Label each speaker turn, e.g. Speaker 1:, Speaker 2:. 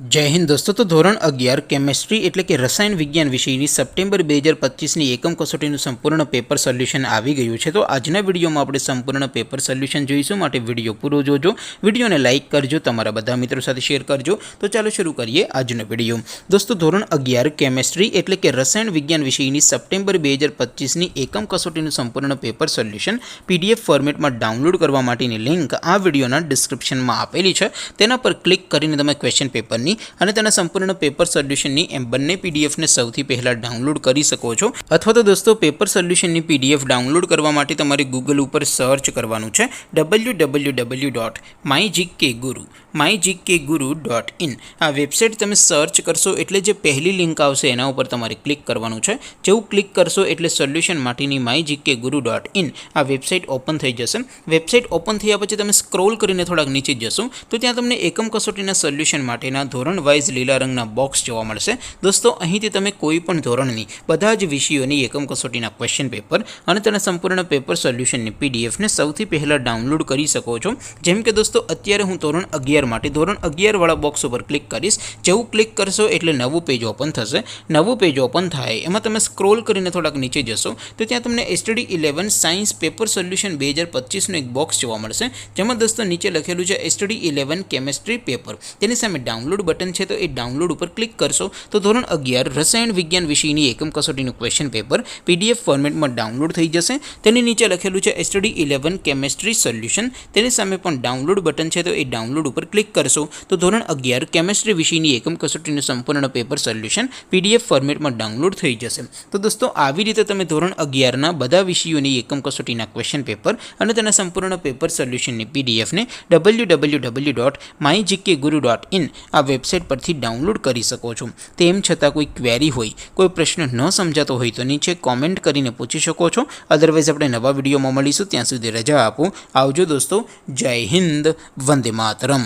Speaker 1: जय हिंद दोस्तों। तो धोरण 11 केमिस्ट्री એટલે કે રસાયણ વિજ્ઞાન વિષયની સપ્ટેમ્બર 2025ની એકમ કસોટીનું સંપૂર્ણ પેપર સોલ્યુશન આવી ગયું છે। તો આજના વિડીયોમાં આપણે સંપૂર્ણ પેપર સોલ્યુશન જોઈશું, માટે વિડીયો પૂરો જોજો, વિડીયોને લાઇક કરજો, તમારા બધા મિત્રો સાથે શેર કરજો। તો ચાલો શરૂ કરીએ આજનો વિડીયો। દોસ્તો ધોરણ 11 કેમિસ્ટ્રી એટલે કે રસાયણ વિજ્ઞાન વિષયની સપ્ટેમ્બર 2025ની એકમ કસોટીનું સંપૂર્ણ પેપર સોલ્યુશન પીડીએફ ફોર્મેટમાં ડાઉનલોડ કરવા માટેની લિંક આ વિડીયોના ડિસ્ક્રિપ્શનમાં આપેલી છે। તેના પર ક્લિક કરીને તમે ક્વેશ્ચન પેપરની અને તેના સંપૂર્ણ પેપર સોલ્યુશનની એમ બંને પીડીએફને સૌથી પહેલાં ડાઉનલોડ કરી શકો છો। અથવા તો દોસ્તો પેપર સોલ્યુશનની પીડીએફ ડાઉનલોડ કરવા માટે તમારે ગૂગલ ઉપર સર્ચ કરવાનું છે www.mygkguru.in। આ વેબસાઇટ તમે સર્ચ કરશો એટલે જે પહેલી લિંક આવશે એના ઉપર તમારે ક્લિક કરવાનું છે। જેવું ક્લિક કરશો એટલે સોલ્યુશન માટેની mygkguru.in આ વેબસાઇટ ઓપન થઈ જશે। વેબસાઇટ ઓપન થયા પછી તમે સ્ક્રોલ કરીને થોડાક નીચે જશો તો ત્યાં તમને એકમ કસોટીના સોલ્યુશન માટેના ધોરણ વાઇઝ લીલા રંગના બોક્સ જોવા મળશે। દોસ્તો અહીંથી તમે કોઈ પણ ધોરણની બધા જ વિષયોની એકમ કસોટીના ક્વેશ્ચન પેપર અને તેના સંપૂર્ણ પેપર સોલ્યુશનની પીડીએફને સૌથી પહેલાં ડાઉનલોડ કરી શકો છો। જેમ કે દોસ્તો અત્યારે હું ધોરણ 11 માટે ધોરણ 11 વાળા બોક્સ ઉપર ક્લિક કરીશ। જેવું ક્લિક કરશો એટલે નવું પેજ ઓપન થશે। નવું પેજ ઓપન થાય એમાં તમે સ્ક્રોલ કરીને થોડાક નીચે જશો તો ત્યાં તમને STD 11 સાયન્સ પેપર સોલ્યુશન 2025નું એક બોક્સ જોવા મળશે, જેમાં દોસ્તો નીચે લખેલું છે STD 11 કેમિસ્ટ્રી પેપર। તેની સામે ડાઉનલોડ બટન છે, તો એ ડાઉનલોડ ઉપર ક્લિક કરશો તો ધોરણ 11 રસાયણ વિજ્ઞાન વિષયની એકમ કસોટીનું ક્વેશ્ચન પેપર પીડીએફ ફોર્મેટમાં ડાઉનલોડ થઈ જશે। તેની નીચે લખેલું છે STD 11 કેમિસ્ટ્રી સોલ્યુશન, તેની સામે પણ ડાઉનલોડ બટન છે, તો એ ડાઉનલોડ ઉપર ક્લિક કરશો તો ધોરણ 11 કેમિસ્ટ્રી વિષયની એકમ કસોટીનું સંપૂર્ણ પેપર સોલ્યુશન પીડીએફ ફોર્મેટમાં ડાઉનલોડ થઈ જશે। તો દોસ્તો આવી રીતે તમે ધોરણ 11ના બધા વિષયોની એકમ કસોટીના ક્વેશ્ચન પેપર અને તેના સંપૂર્ણ પેપર સોલ્યુશનની પીડીએફને www.mygkguru.in આ વેબસાઇટ પરથી ડાઉનલોડ કરી શકો છો। તેમ છતાં કોઈ ક્વેરી હોય, કોઈ પ્રશ્ન ન સમજાતો હોય તો નીચે કોમેન્ટ કરીને પૂછી શકો છો। અદરવાઇઝ આપણે નવા વિડીયોમાં મળીશું, ત્યાં સુધી રજા આપો। આવજો દોસ્તો, જય હિન્દ, વંદે માતરમ।